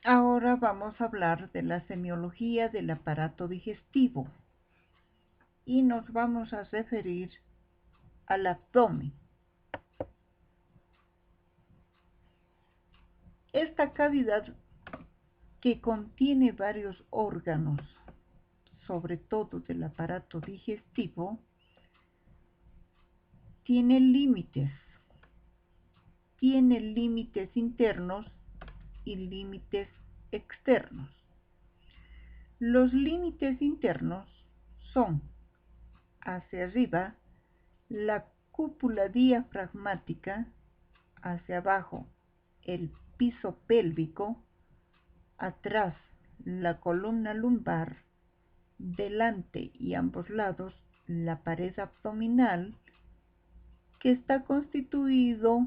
Ahora vamos a hablar de la semiología del aparato digestivo y nos vamos a referir al abdomen. Esta cavidad que contiene varios órganos, sobre todo del aparato digestivo, tiene límites internos y límites externos. Los límites internos son, hacia arriba, la cúpula diafragmática, hacia abajo el piso pélvico, atrás la columna lumbar, delante y ambos lados la pared abdominal, que está constituido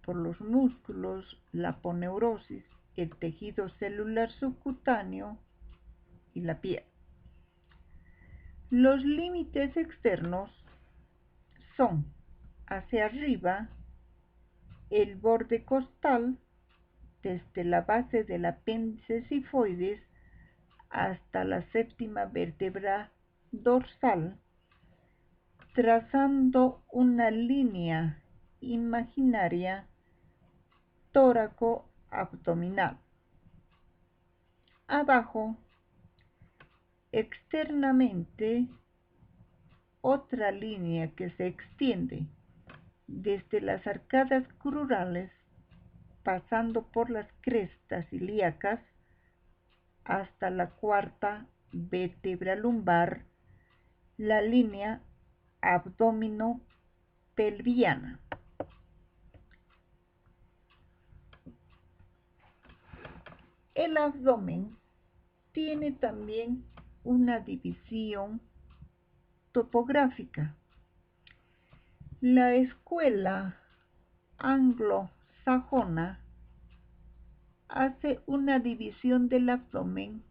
por los músculos, la aponeurosis, el tejido celular subcutáneo y la piel. Los límites externos son, hacia arriba, el borde costal, desde la base del apéndice sifoides hasta la séptima vértebra dorsal, trazando una línea imaginaria tóraco-abdominal. Abajo, externamente, otra línea que se extiende desde las arcadas crurales, pasando por las crestas ilíacas hasta la cuarta vértebra lumbar, la línea abdominopelviana. El abdomen tiene también una división topográfica. La escuela anglosajona hace una división del abdomen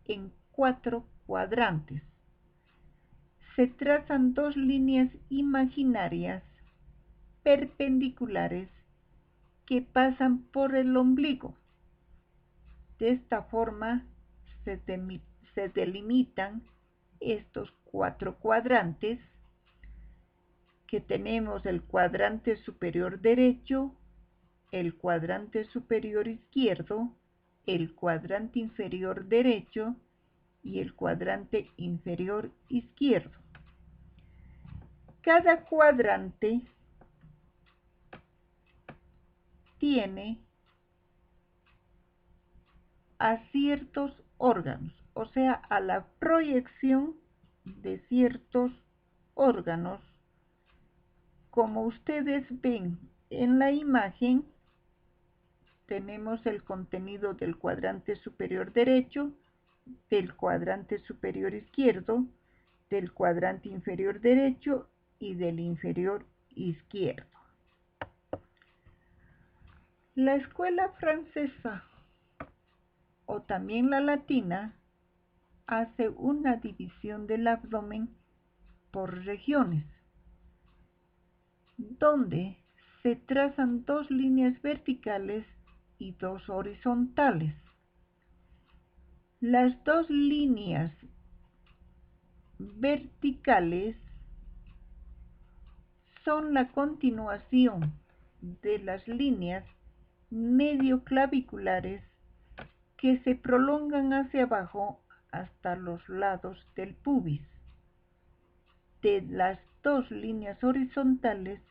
en 4 cuadrantes. Se trazan 2 líneas imaginarias perpendiculares que pasan por el ombligo. De esta forma se delimitan estos 4 cuadrantes, que tenemos el cuadrante superior derecho, el cuadrante superior izquierdo, el cuadrante inferior derecho y el cuadrante inferior izquierdo. Cada cuadrante tiene a ciertos órganos, o sea, a la proyección de ciertos órganos. Como ustedes ven en la imagen, tenemos el contenido del cuadrante superior derecho, del cuadrante superior izquierdo, del cuadrante inferior derecho y del inferior izquierdo. La escuela francesa, o también la latina, hace una división del abdomen por regiones, donde se trazan 2 líneas verticales y 2 horizontales. Las 2 líneas verticales son la continuación de las líneas medioclaviculares que se prolongan hacia abajo hasta los lados del pubis. De las 2 líneas horizontales,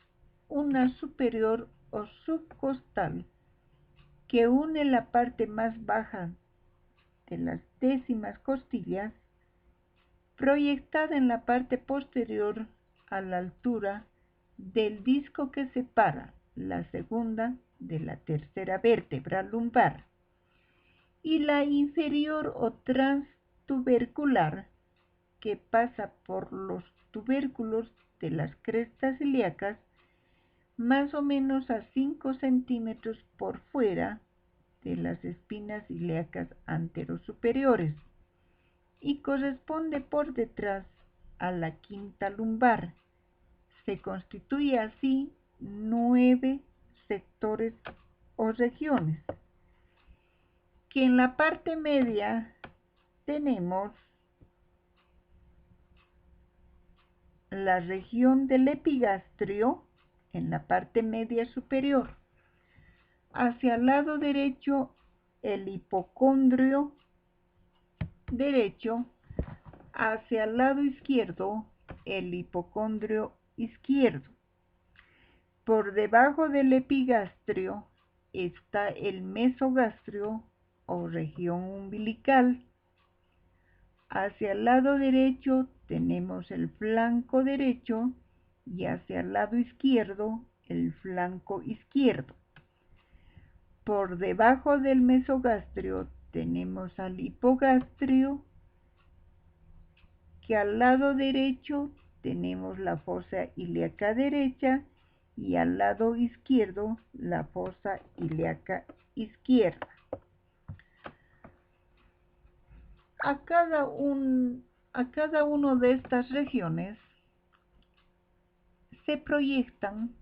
una superior o subcostal que une la parte más baja de las décimas costillas, proyectada en la parte posterior a la altura del disco que separa la segunda de la tercera vértebra lumbar, y la inferior o transtubercular, que pasa por los tubérculos de las crestas ilíacas, más o menos a 5 centímetros por fuera de las espinas ilíacas anterosuperiores, y corresponde por detrás a la quinta lumbar. Se constituye así 9 sectores o regiones. que en la parte media tenemos la región del epigastrio en la parte media superior. Hacia el lado derecho, el hipocondrio derecho. Hacia el lado izquierdo, el hipocondrio izquierdo. Por debajo del epigastrio está el mesogastrio o región umbilical. Hacia el lado derecho tenemos el flanco derecho y hacia el lado izquierdo el flanco izquierdo. Por debajo del mesogastrio tenemos al hipogastrio, que al lado derecho tenemos la fosa ilíaca derecha y al lado izquierdo la fosa ilíaca izquierda. A cada una de estas regiones se proyectan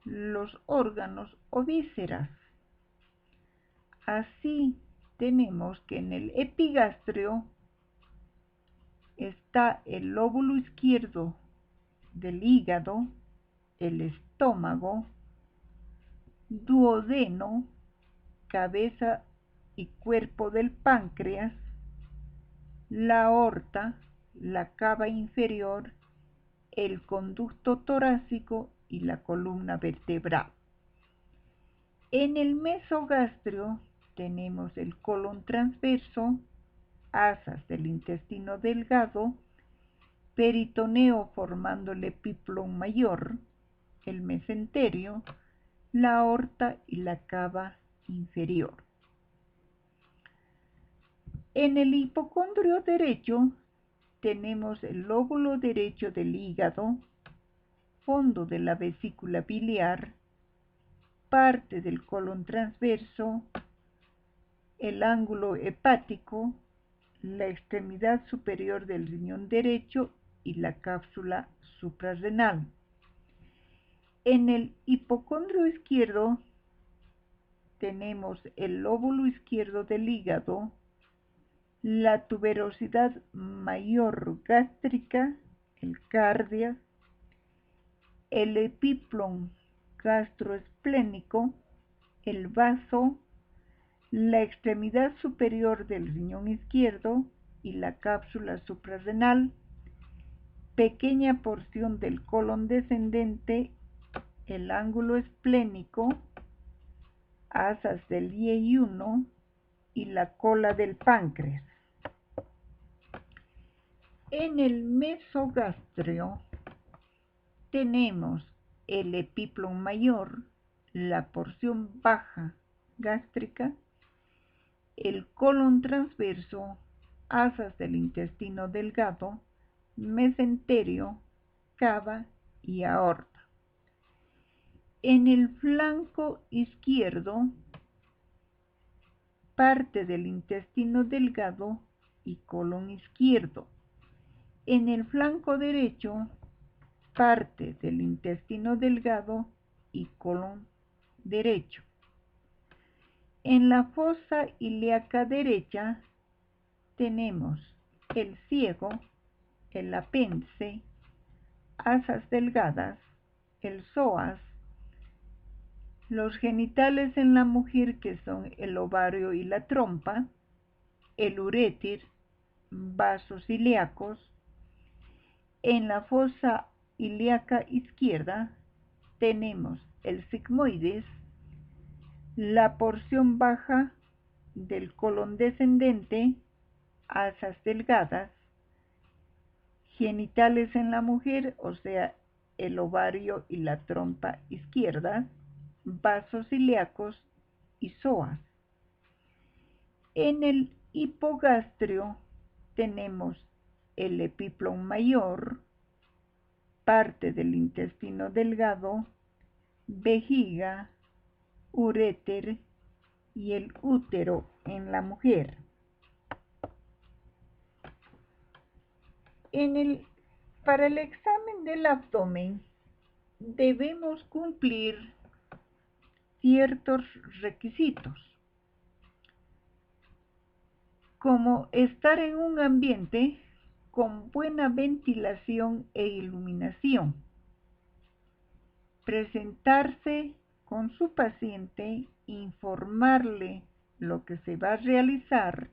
los órganos o vísceras. Así tenemos que en el epigastrio está el lóbulo izquierdo del hígado, el estómago, duodeno, cabeza y cuerpo del páncreas, la aorta, la cava inferior, el conducto torácico y la columna vertebral. En el mesogastrio tenemos el colon transverso, asas del intestino delgado, peritoneo formando el epiplón mayor, el mesenterio, la aorta y la cava inferior. En el hipocondrio derecho tenemos el lóbulo derecho del hígado, fondo de la vesícula biliar, parte del colon transverso, el ángulo hepático, la extremidad superior del riñón derecho y la cápsula suprarrenal. En el hipocondrio izquierdo tenemos el lóbulo izquierdo del hígado, la tuberosidad mayor gástrica, el cardia, el epiplón gastroesplénico, el vaso, la extremidad superior del riñón izquierdo y la cápsula suprarrenal, pequeña porción del colon descendente, el ángulo esplénico, asas del IE1 y la cola del páncreas. En el mesogastrio tenemos el epiplón mayor, la porción baja gástrica, el colon transverso, asas del intestino delgado, mesenterio, cava y aorta. En el flanco izquierdo, parte del intestino delgado y colon izquierdo. En el flanco derecho, parte del intestino delgado y colon derecho. En la fosa ilíaca derecha tenemos el ciego, el apéndice, asas delgadas, el psoas, los genitales en la mujer que son el ovario y la trompa, el uréter, vasos ilíacos. En la fosa ilíaca izquierda tenemos el sigmoides, la porción baja del colon descendente, asas delgadas, genitales en la mujer, o sea, el ovario y la trompa izquierda, vasos ilíacos y psoas. En el hipogastrio tenemos el epiplón mayor, parte del intestino delgado, vejiga, uréter y el útero en la mujer. Para el examen del abdomen debemos cumplir ciertos requisitos. como estar en un ambiente con buena ventilación e iluminación, presentarse con su paciente, informarle lo que se va a realizar,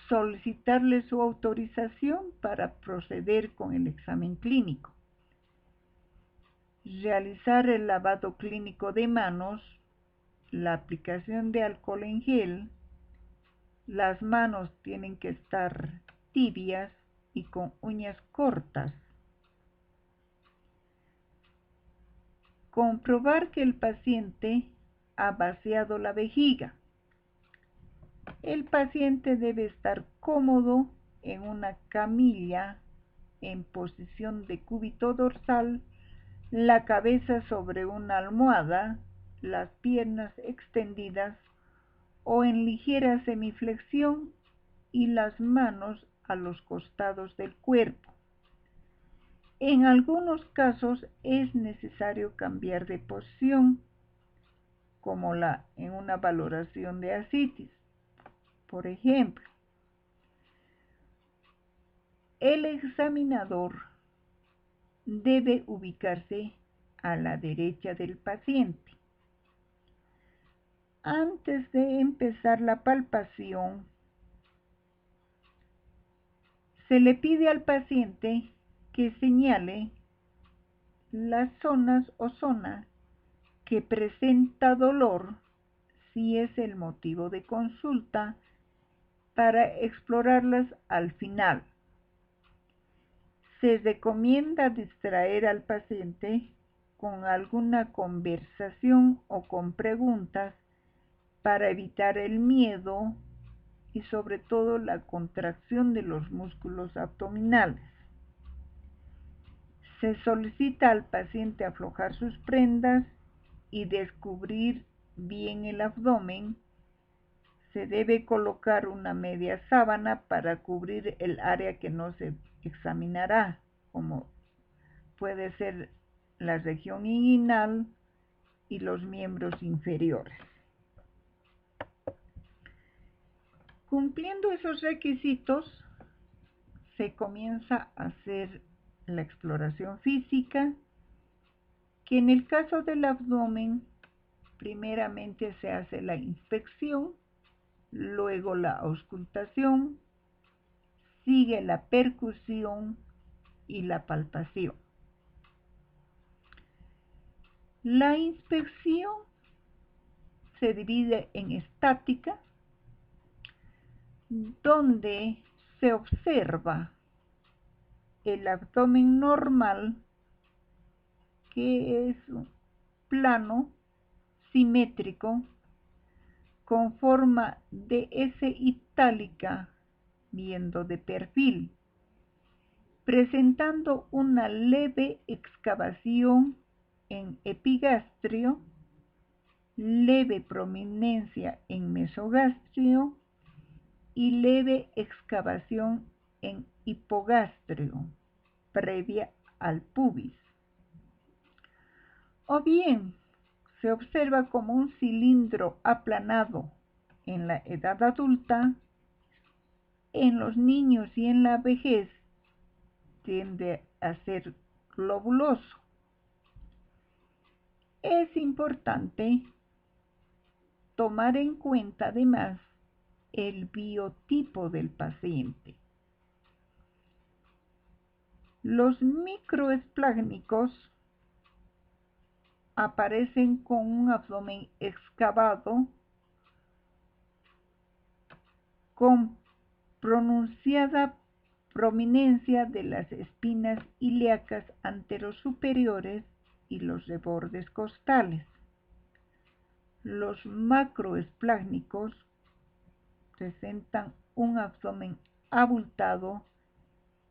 solicitarle su autorización para proceder con el examen clínico, realizar el lavado clínico de manos, la aplicación de alcohol en gel. Las manos tienen que estar tibias y con uñas cortas. Comprobar que el paciente ha vaciado la vejiga. El paciente debe estar cómodo en una camilla en posición de cúbito dorsal, la cabeza sobre una almohada, las piernas extendidas o en ligera semiflexión y las manos a los costados del cuerpo. En algunos casos es necesario cambiar de posición, como en una valoración de ascitis. Por ejemplo, el examinador debe ubicarse a la derecha del paciente. Antes de empezar la palpación, se le pide al paciente que señale las zonas o zona que presenta dolor, si es el motivo de consulta, para explorarlas al final. Se recomienda distraer al paciente con alguna conversación o con preguntas para evitar el miedo y sobre todo la contracción de los músculos abdominales. Se solicita al paciente aflojar sus prendas y descubrir bien el abdomen. Se debe colocar una media sábana para cubrir el área que no se examinará, como puede ser la región inguinal y los miembros inferiores. Cumpliendo esos requisitos, se comienza a hacer la exploración física, que en el caso del abdomen, primeramente se hace la inspección, luego la auscultación, sigue la percusión y la palpación. La inspección se divide en estática, donde se observa el abdomen normal, que es plano, simétrico, con forma de S itálica, viendo de perfil, presentando una leve excavación en epigastrio, leve prominencia en mesogastrio y leve excavación en hipogastrio, previa al pubis. O bien, se observa como un cilindro aplanado en la edad adulta. En los niños y en la vejez tiende a ser globuloso. Es importante tomar en cuenta además el biotipo del paciente. Los microesplágnicos aparecen con un abdomen excavado, con pronunciada prominencia de las espinas ilíacas anterosuperiores y los rebordes costales. Los macroesplágnicos presentan un abdomen abultado,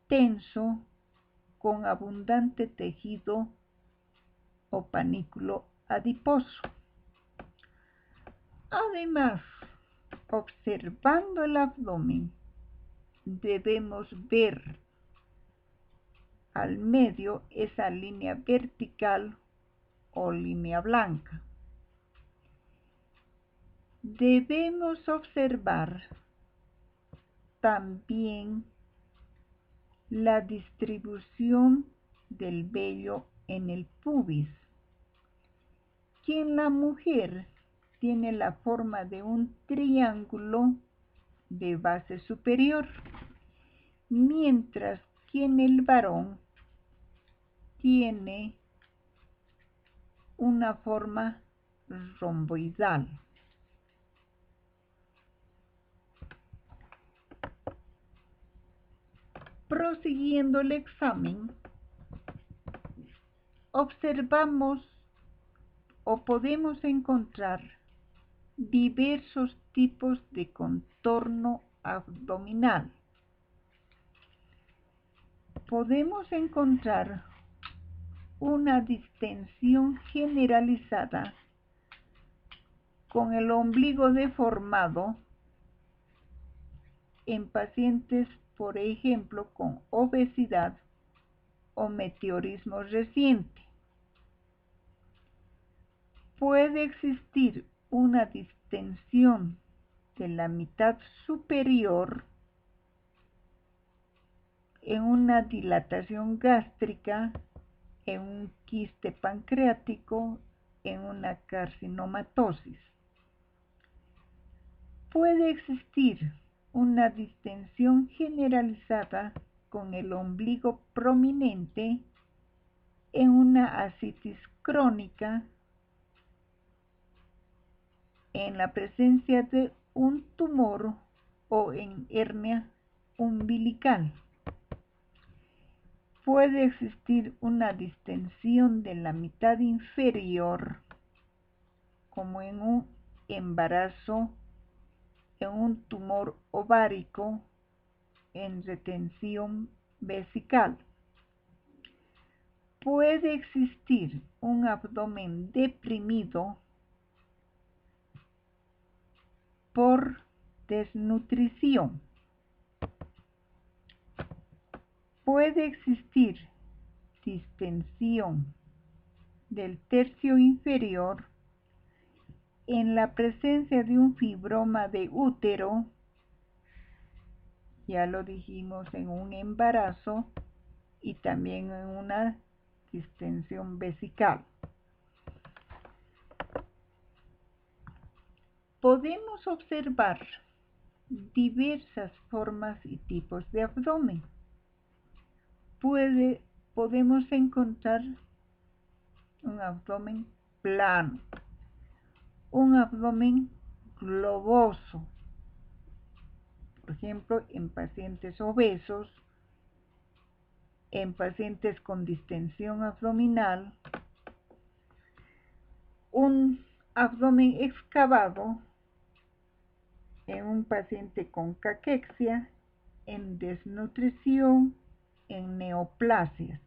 tenso, con abundante tejido o panículo adiposo. Además, observando el abdomen, debemos ver al medio esa línea vertical o línea blanca. Debemos observar también la distribución del vello en el pubis, que en la mujer tiene la forma de un triángulo de base superior, mientras que en el varón tiene una forma romboidal. Prosiguiendo el examen, observamos o podemos encontrar diversos tipos de contorno abdominal. Podemos encontrar una distensión generalizada con el ombligo deformado en pacientes, por ejemplo, con obesidad o meteorismo reciente. Puede existir una distensión de la mitad superior en una dilatación gástrica, en un quiste pancreático, en una carcinomatosis. Puede existir una distensión generalizada con el ombligo prominente en una ascitis crónica, en la presencia de un tumor o en hernia umbilical. Puede existir una distensión de la mitad inferior, como en un embarazo, en un tumor ovárico, en retención vesical. Puede existir un abdomen deprimido por desnutrición. Puede existir distensión del tercio inferior en la presencia de un fibroma de útero, ya lo dijimos, en un embarazo y también en una distensión vesical. Podemos observar diversas formas y tipos de abdomen. Podemos encontrar un abdomen plano, un abdomen globoso, por ejemplo, en pacientes obesos, en pacientes con distensión abdominal, un abdomen excavado en un paciente con caquexia, en desnutrición, en neoplasias.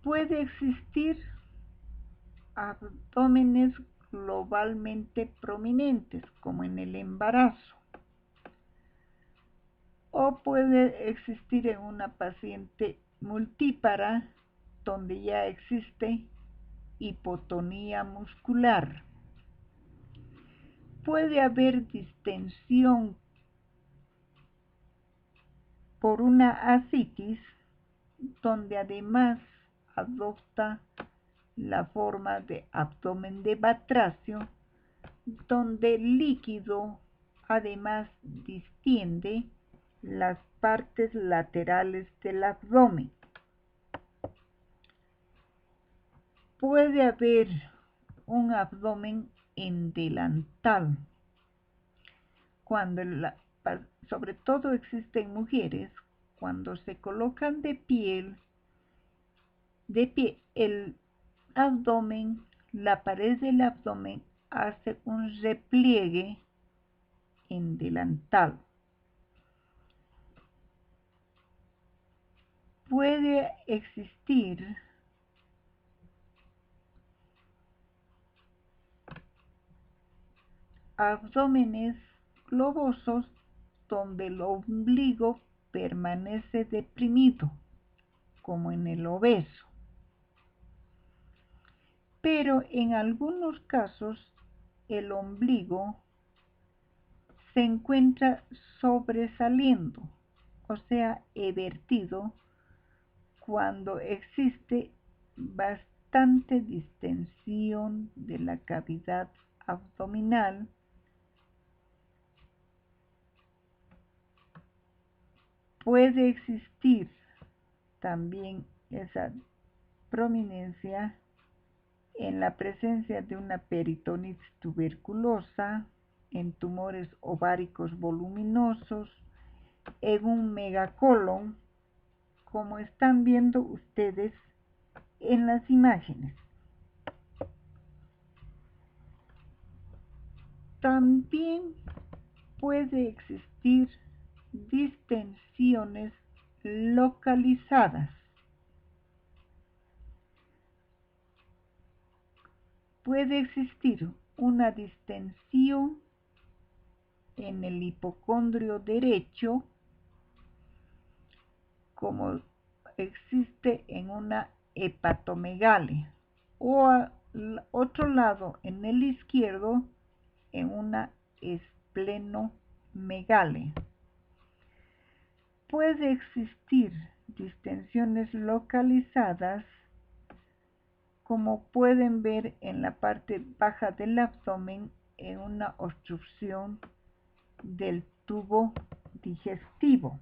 Puede existir abdómenes globalmente prominentes, como en el embarazo, o puede existir en una paciente multípara, donde ya existe hipotonía muscular. Puede haber distensión por una ascitis, donde además adopta la forma de abdomen de batracio, donde el líquido además distiende las partes laterales del abdomen. Puede haber un abdomen en delantal, cuando sobre todo existe en mujeres, cuando se colocan de pie el abdomen, la pared del abdomen hace un repliegue en delantal. Puede existir abdómenes globosos donde el ombligo permanece deprimido, como en el obeso. Pero en algunos casos el ombligo se encuentra sobresaliendo, o sea, evertido, cuando existe bastante distensión de la cavidad abdominal. Puede existir también esa prominencia en la presencia de una peritonitis tuberculosa, en tumores ováricos voluminosos, en un megacolon, como están viendo ustedes en las imágenes. También puede existir distensiones localizadas. Puede existir una distensión en el hipocondrio derecho, como existe en una hepatomegalia, o al otro lado, en el izquierdo, en una esplenomegalia. Puede existir distensiones localizadas, como pueden ver en la parte baja del abdomen, en una obstrucción del tubo digestivo.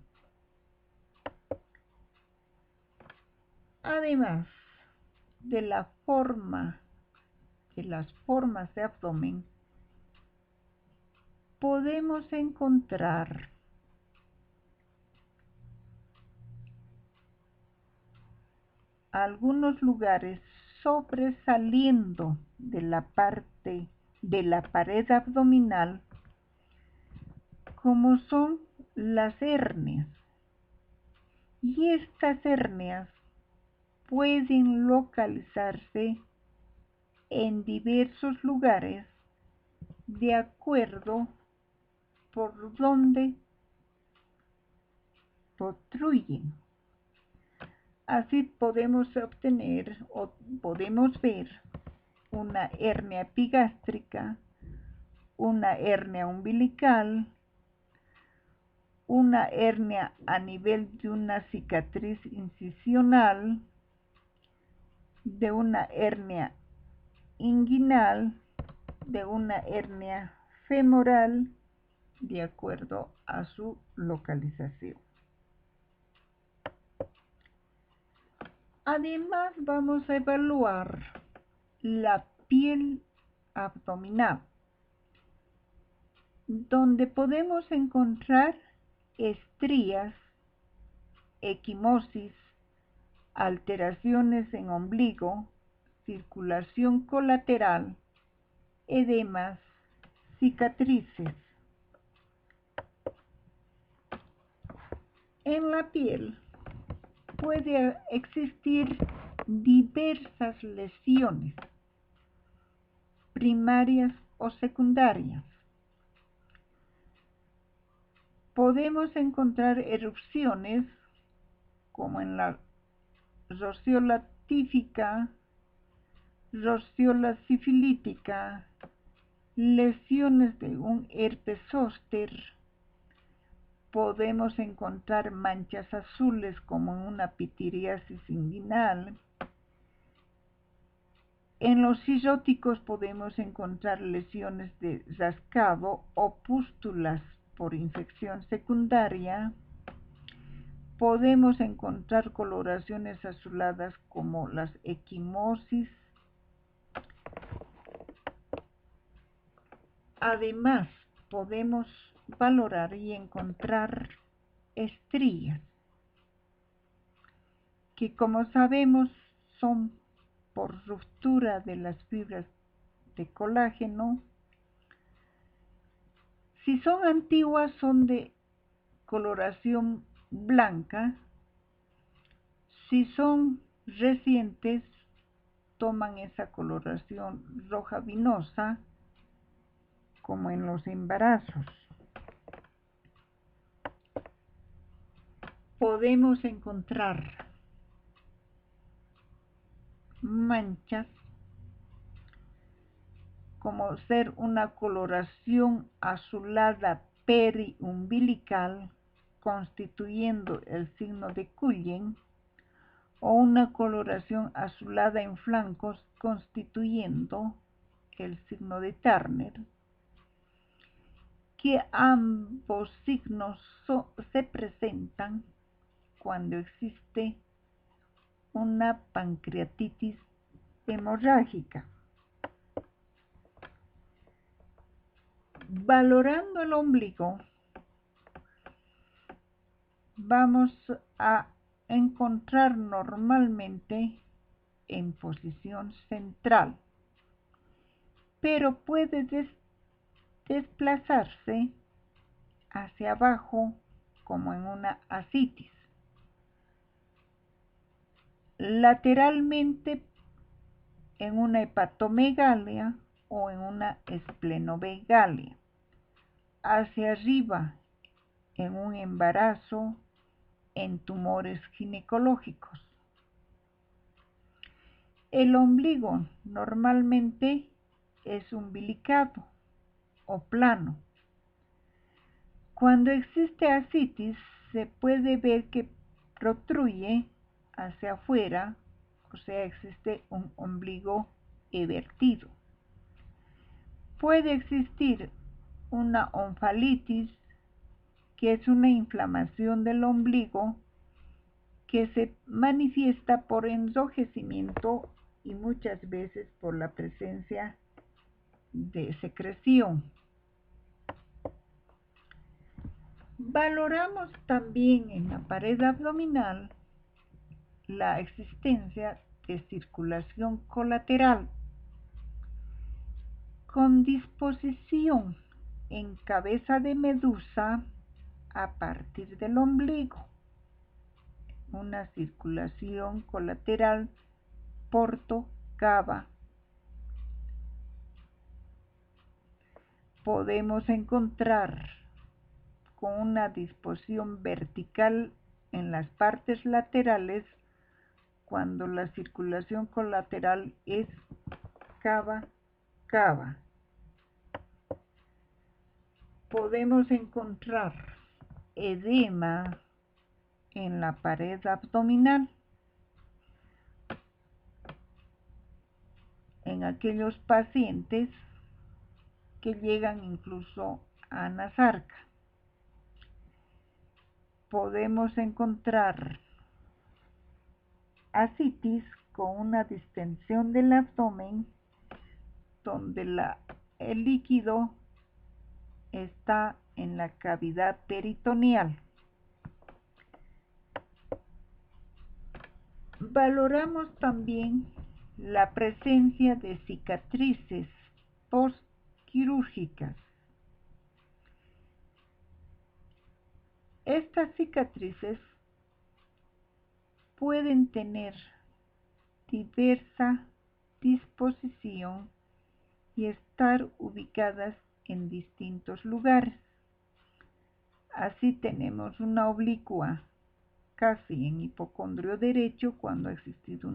Además de las formas de abdomen, podemos encontrar algunos lugares sobresaliendo de la parte de la pared abdominal, como son las hernias. Y estas hernias pueden localizarse en diversos lugares de acuerdo por donde protruyen. Así podemos obtener o podemos ver una hernia epigástrica, una hernia umbilical, una hernia a nivel de una cicatriz incisional, de una hernia inguinal, de una hernia femoral, de acuerdo a su localización. Además, vamos a evaluar la piel abdominal, donde podemos encontrar estrías, equimosis, alteraciones en ombligo, circulación colateral, edemas, cicatrices. En la piel puede existir diversas lesiones, primarias o secundarias. Podemos encontrar erupciones como en la rociola tífica, rociola sifilítica, lesiones de un herpes zóster. Podemos encontrar manchas azules como en una pitiriasis inguinal. En los ciróticos podemos encontrar lesiones de rascado o pústulas por infección secundaria. Podemos encontrar coloraciones azuladas como las equimosis. Además, podemos valorar y encontrar estrías, que como sabemos son por ruptura de las fibras de colágeno. Si son antiguas, son de coloración blanca. Si son recientes, toman esa coloración roja vinosa, como en los embarazos. Podemos encontrar manchas como ser una coloración azulada periumbilical, constituyendo el signo de Cullen, o una coloración azulada en flancos, constituyendo el signo de Turner, que ambos signos se presentan cuando existe una pancreatitis hemorrágica. Valorando el ombligo, vamos a encontrar normalmente en posición central, pero puede desplazarse hacia abajo como en una ascitis. Lateralmente en una hepatomegalia o en una esplenomegalia. Hacia arriba en un embarazo, en tumores ginecológicos. El ombligo normalmente es umbilicado o plano. Cuando existe ascitis, se puede ver que protruye hacia afuera, o sea, existe un ombligo evertido. Puede existir una onfalitis, que es una inflamación del ombligo que se manifiesta por enrojecimiento y muchas veces por la presencia de secreción. Valoramos también en la pared abdominal la existencia de circulación colateral con disposición en cabeza de medusa a partir del ombligo, una circulación colateral porto-cava. Podemos encontrar con una disposición vertical en las partes laterales cuando la circulación colateral es cava-cava. Podemos encontrar edema en la pared abdominal en aquellos pacientes que llegan incluso a anasarca. Podemos encontrar ascitis con una distensión del abdomen donde el líquido está en la cavidad peritoneal. Valoramos también la presencia de cicatrices postquirúrgicas. Estas cicatrices pueden tener diversa disposición y estar ubicadas en distintos lugares. Así tenemos una oblicua casi en hipocondrio derecho cuando ha existido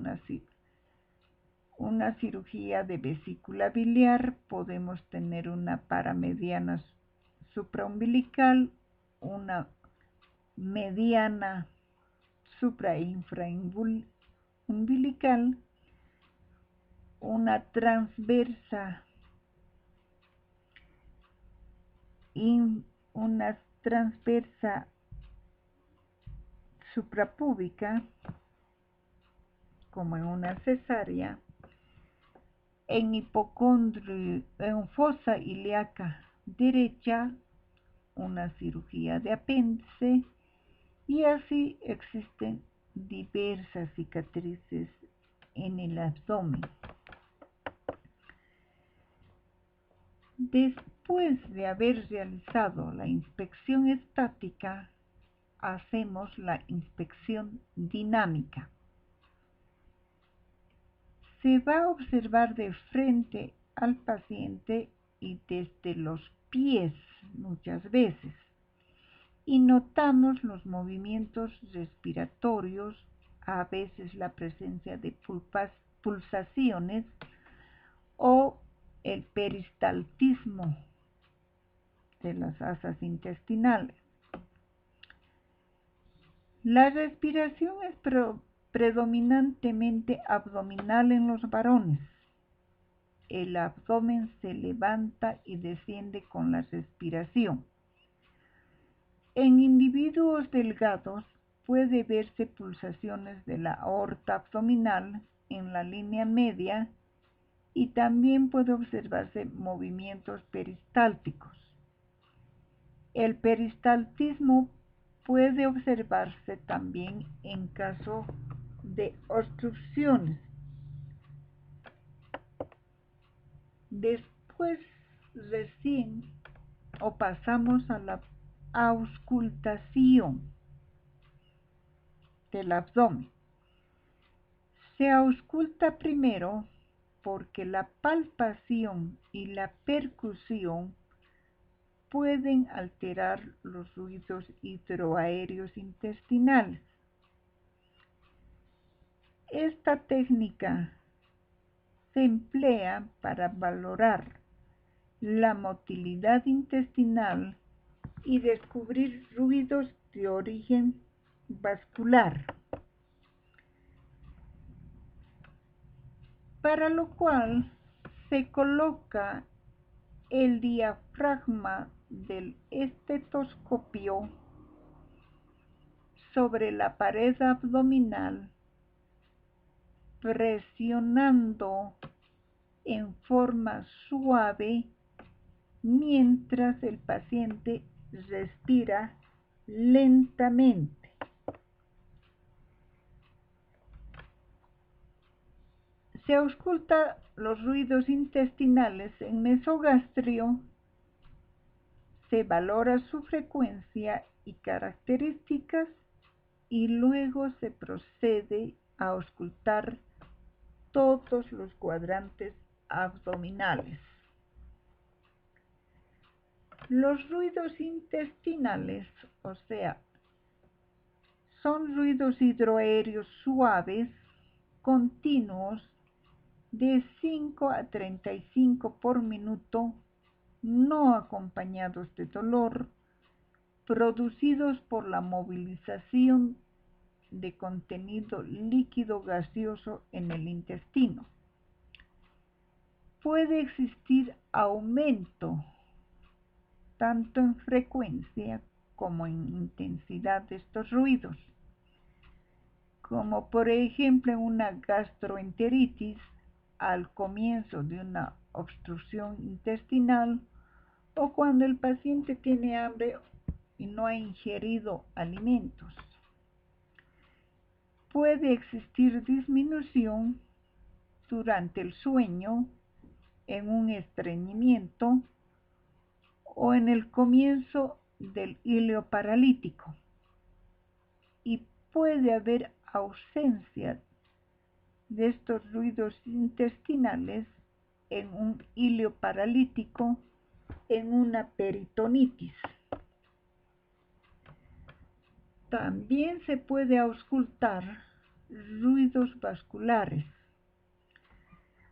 una cirugía de vesícula biliar. Podemos tener una paramediana supraumbilical, una mediana suprainfraumbilical, una transversa suprapúbica, como en una cesárea, en hipocondrio, en fosa ilíaca derecha, una cirugía de apéndice, y así existen diversas cicatrices en el abdomen. Después de haber realizado la inspección estática, hacemos la inspección dinámica. Se va a observar de frente al paciente y desde los pies muchas veces, y notamos los movimientos respiratorios, a veces la presencia de pulsaciones o el peristaltismo de las asas intestinales. La respiración es predominantemente abdominal en los varones. El abdomen se levanta y desciende con la respiración. En individuos delgados puede verse pulsaciones de la aorta abdominal en la línea media y también puede observarse movimientos peristálticos. El peristaltismo puede observarse también en caso de obstrucciones. Después recién pasamos a la auscultación del abdomen. Se ausculta primero porque la palpación y la percusión pueden alterar los fluidos hidroaéreos intestinales. Esta técnica se emplea para valorar la motilidad intestinal y descubrir ruidos de origen vascular, para lo cual se coloca el diafragma del estetoscopio sobre la pared abdominal, presionando en forma suave mientras el paciente respira lentamente. Se ausculta los ruidos intestinales en mesogastrio, se valora su frecuencia y características y luego se procede a auscultar todos los cuadrantes abdominales. Los ruidos intestinales, o sea, son ruidos hidroaéreos suaves, continuos, de 5 a 35 por minuto, no acompañados de dolor, producidos por la movilización de contenido líquido gaseoso en el intestino. Puede existir aumento tanto en frecuencia como en intensidad de estos ruidos, como por ejemplo en una gastroenteritis al comienzo de una obstrucción intestinal o cuando el paciente tiene hambre y no ha ingerido alimentos. Puede existir disminución durante el sueño, en un estreñimiento o en el comienzo del hilo paralítico, y puede haber ausencia de estos ruidos intestinales en un hilo paralítico, en una peritonitis. También se puede auscultar ruidos vasculares,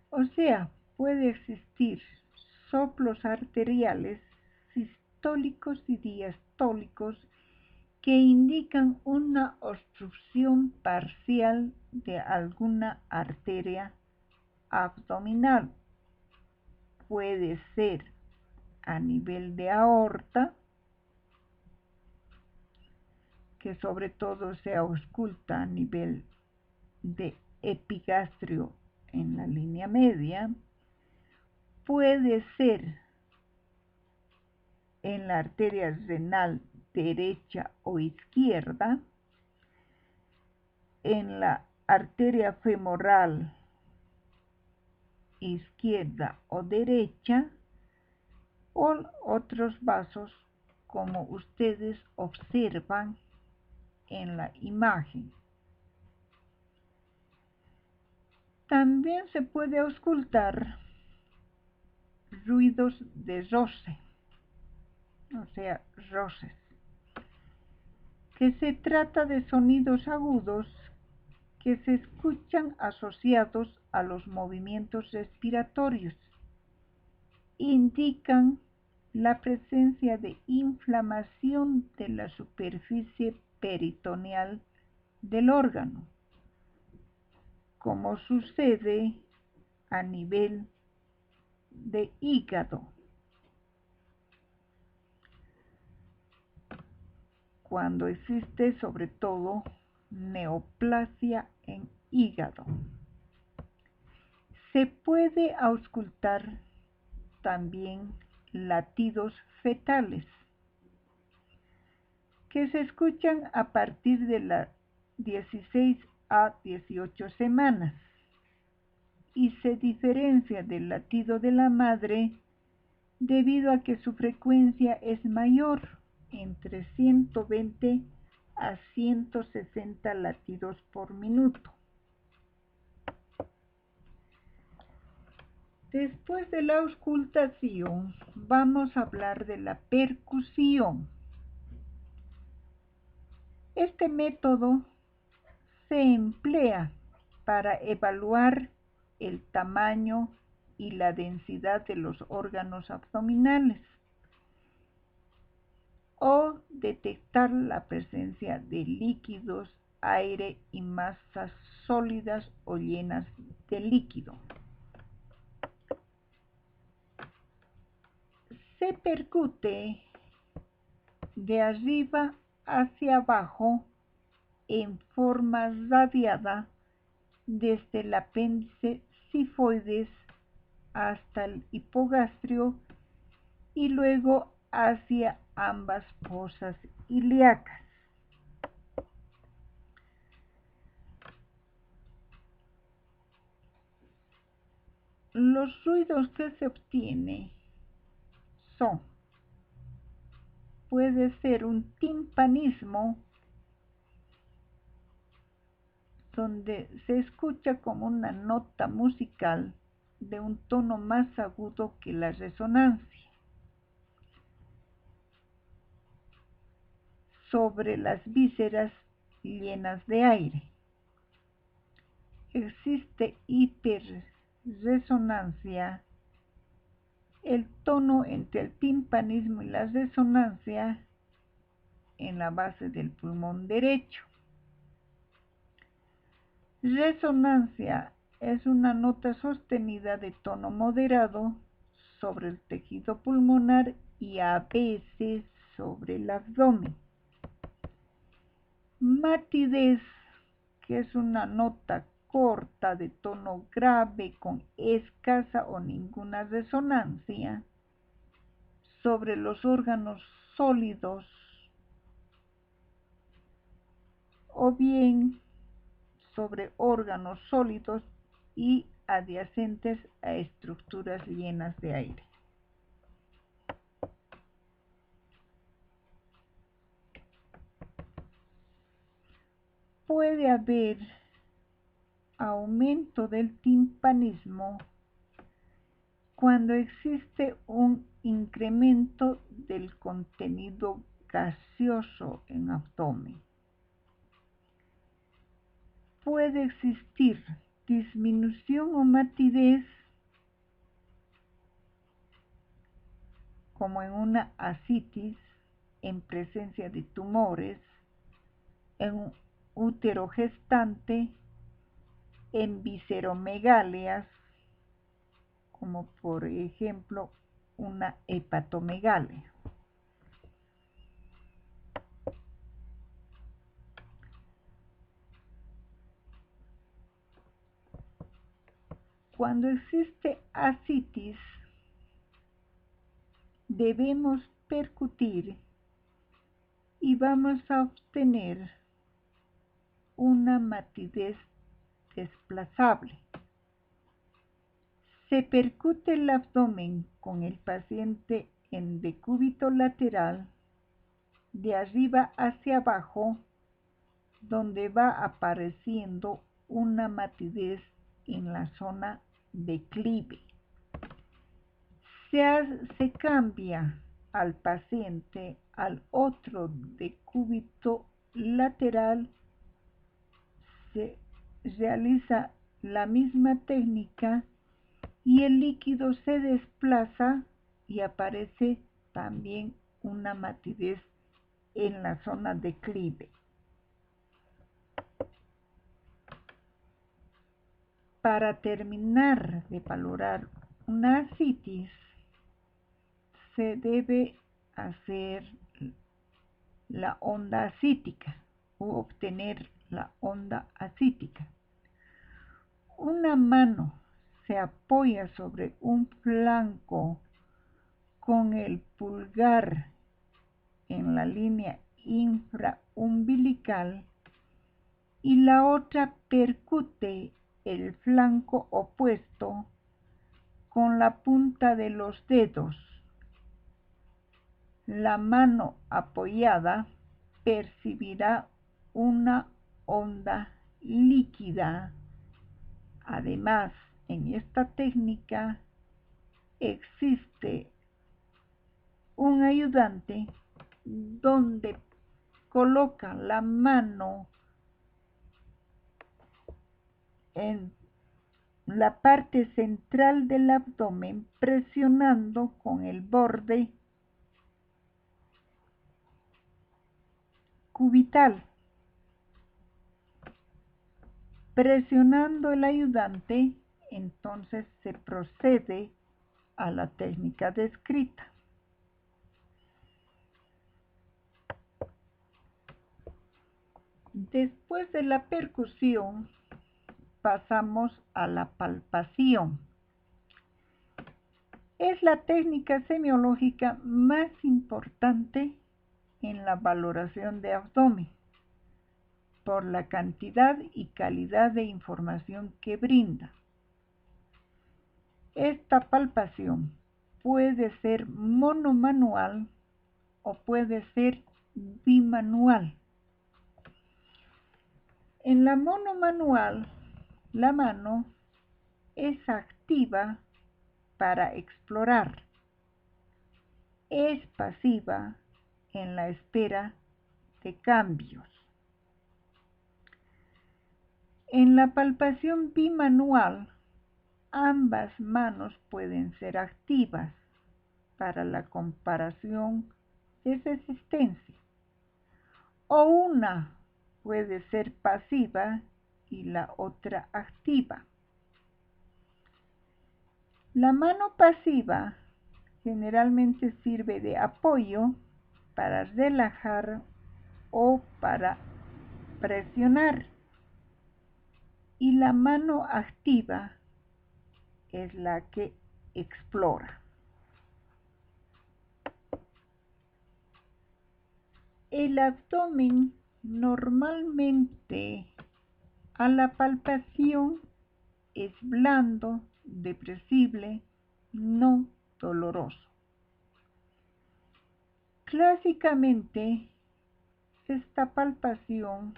o sea, puede existir soplos arteriales sistólicos y diastólicos que indican una obstrucción parcial de alguna arteria abdominal. Puede ser a nivel de aorta, que sobre todo se ausculta a nivel de epigastrio en la línea media. Puede ser en la arteria renal derecha o izquierda, en la arteria femoral izquierda o derecha, o otros vasos como ustedes observan en la imagen. También se puede auscultar ruidos de roce, o sea, roces, que se trata de sonidos agudos que se escuchan asociados a los movimientos respiratorios indican la presencia de inflamación de la superficie peritoneal del órgano, como sucede a nivel de hígado, cuando existe sobre todo neoplasia en hígado. Se puede auscultar también latidos fetales que se escuchan a partir de las 16 a 18 semanas y se diferencia del latido de la madre debido a que su frecuencia es mayor, entre 120 a 160 latidos por minuto. Después de la auscultación, vamos a hablar de la percusión. Este método se emplea para evaluar el tamaño y la densidad de los órganos abdominales o detectar la presencia de líquidos, aire y masas sólidas o llenas de líquido. Se percute de arriba hacia abajo en forma radiada desde el apéndice sifoides hasta el hipogastrio y luego hacia ambas fosas ilíacas. Los ruidos que se obtienen puede ser un timpanismo, donde se escucha como una nota musical de un tono más agudo que la resonancia, sobre las vísceras llenas de aire. Existe hiperresonancia, el tono entre el timpanismo y la resonancia en la base del pulmón derecho. Resonancia es una nota sostenida de tono moderado sobre el tejido pulmonar y a veces sobre el abdomen. Matidez, que es una nota corta de tono grave con escasa o ninguna resonancia sobre los órganos sólidos, o bien sobre órganos sólidos y adyacentes a estructuras llenas de aire. Puede haber aumento del timpanismo cuando existe un incremento del contenido gaseoso en abdomen. Puede existir disminución o matidez, como en una ascitis en presencia de tumores, en un útero gestante, en visceromegalias, como por ejemplo una hepatomegalia. Cuando existe ascitis, debemos percutir y vamos a obtener una matidez desplazable. Se percute el abdomen con el paciente en decúbito lateral, de arriba hacia abajo, donde va apareciendo una matidez en la zona declive. Se cambia al paciente al otro decúbito lateral, se realiza la misma técnica y el líquido se desplaza y aparece también una matidez en la zona de declive. Para terminar de valorar una ascitis, se debe hacer la onda ascítica o obtener la onda ascítica. Una mano se apoya sobre un flanco con el pulgar en la línea infraumbilical y la otra percute el flanco opuesto con la punta de los dedos. La mano apoyada percibirá una onda líquida. Además, en esta técnica existe un ayudante donde coloca la mano en la parte central del abdomen presionando con el borde cubital. Presionando el ayudante, entonces se procede a la técnica descrita. Después de la percusión, pasamos a la palpación. Es la técnica semiológica más importante en la valoración de abdomen, por la cantidad y calidad de información que brinda. Esta palpación puede ser monomanual o puede ser bimanual. En la monomanual, la mano es activa para explorar, es pasiva en la espera de cambios. En la palpación bimanual, ambas manos pueden ser activas para la comparación de resistencia, o una puede ser pasiva y la otra activa. La mano pasiva generalmente sirve de apoyo para relajar o para presionar, y la mano activa es la que explora. El abdomen normalmente a la palpación es blando, depresible, no doloroso. Clásicamente, esta palpación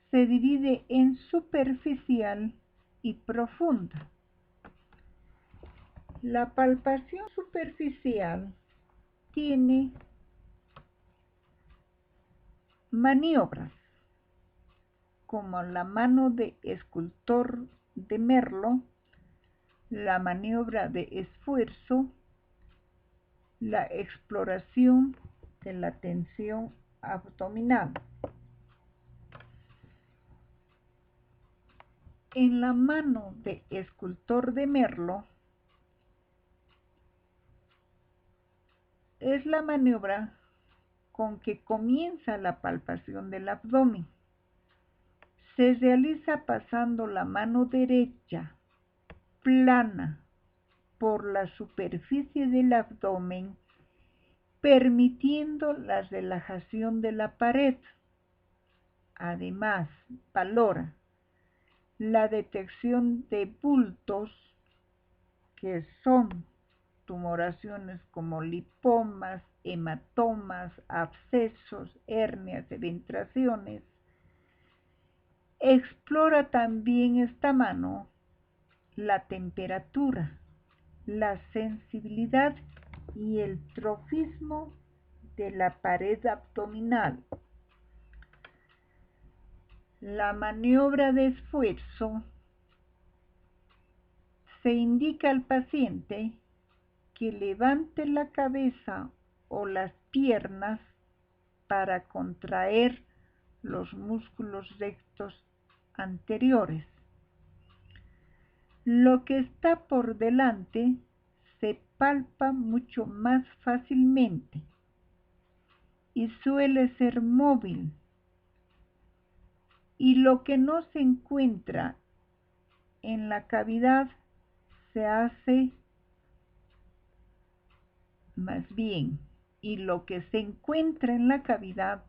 se divide en superficial y profunda. La palpación superficial tiene maniobras como la mano de escultor de Merlo, la maniobra de esfuerzo, la exploración de la tensión abdominal. En la mano de escultor de Merlo es la maniobra con que comienza la palpación del abdomen. Se realiza pasando la mano derecha plana por la superficie del abdomen, permitiendo la relajación de la pared. Además, valora la detección de bultos, que son tumoraciones como lipomas, hematomas, abscesos, hernias, eventraciones. Explora también esta mano la temperatura, la sensibilidad y el trofismo de la pared abdominal. La maniobra de esfuerzo Se indica al paciente que levante la cabeza o las piernas para contraer los músculos rectos anteriores. Lo que está por delante se palpa mucho más fácilmente y suele ser móvil, y lo que no se encuentra en la cavidad se hace más bien, y lo que se encuentra en la cavidad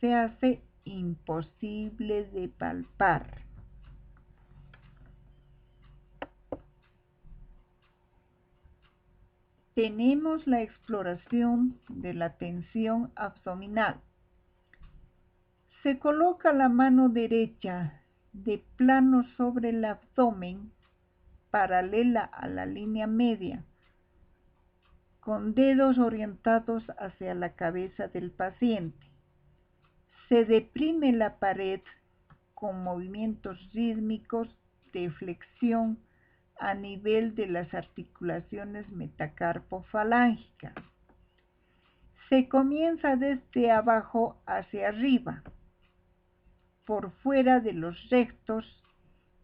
se hace imposible de palpar. Tenemos la exploración de la tensión abdominal. Se coloca la mano derecha de plano sobre el abdomen, paralela a la línea media, con dedos orientados hacia la cabeza del paciente. Se deprime la pared con movimientos rítmicos de flexión a nivel de las articulaciones metacarpofalángicas. Se comienza desde abajo hacia arriba, por fuera de los rectos,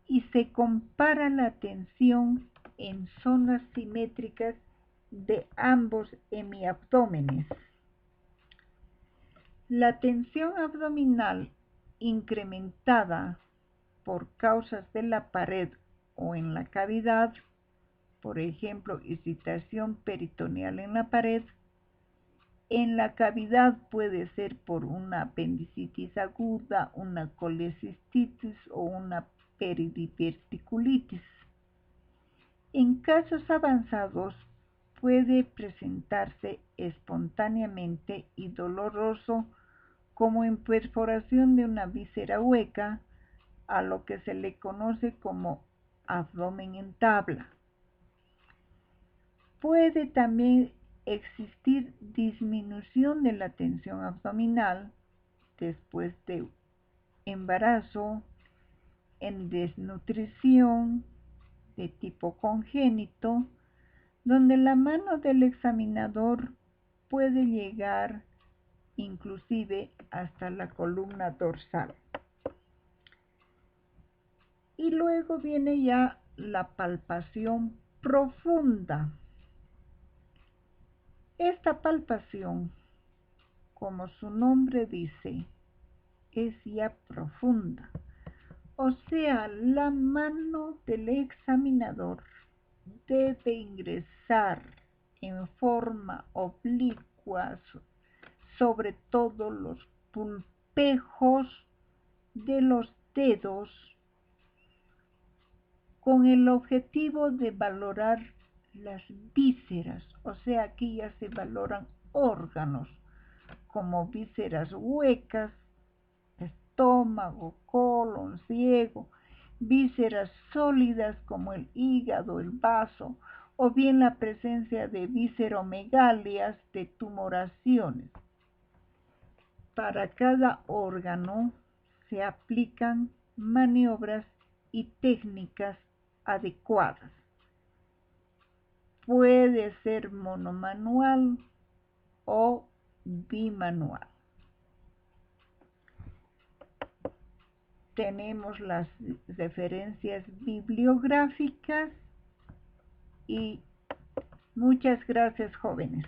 y se compara la tensión en zonas simétricas de ambos hemiabdómenes. La tensión abdominal incrementada por causas de la pared o en la cavidad, por ejemplo, irritación peritoneal en la pared. En la cavidad puede ser por una apendicitis aguda, una colecistitis o una peridiverticulitis. En casos avanzados puede presentarse espontáneamente y doloroso, como en perforación de una víscera hueca, a lo que se le conoce como abdomen en tabla. Puede también existir disminución de la tensión abdominal después de embarazo, en desnutrición de tipo congénito, donde la mano del examinador puede llegar inclusive hasta la columna dorsal. Y luego viene ya la palpación profunda. Esta palpación, como su nombre dice, es ya profunda. O sea, la mano del examinador debe ingresar en forma oblicua sobre todo los pulpejos de los dedos, con el objetivo de valorar las vísceras. O sea, aquí ya se valoran órganos como vísceras huecas, estómago, colon, ciego, vísceras sólidas como el hígado, el vaso, o bien la presencia de visceromegalias, de tumoraciones. Para cada órgano se aplican maniobras y técnicas adecuadas. Puede ser monomanual o bimanual. Tenemos las referencias bibliográficas y muchas gracias, jóvenes.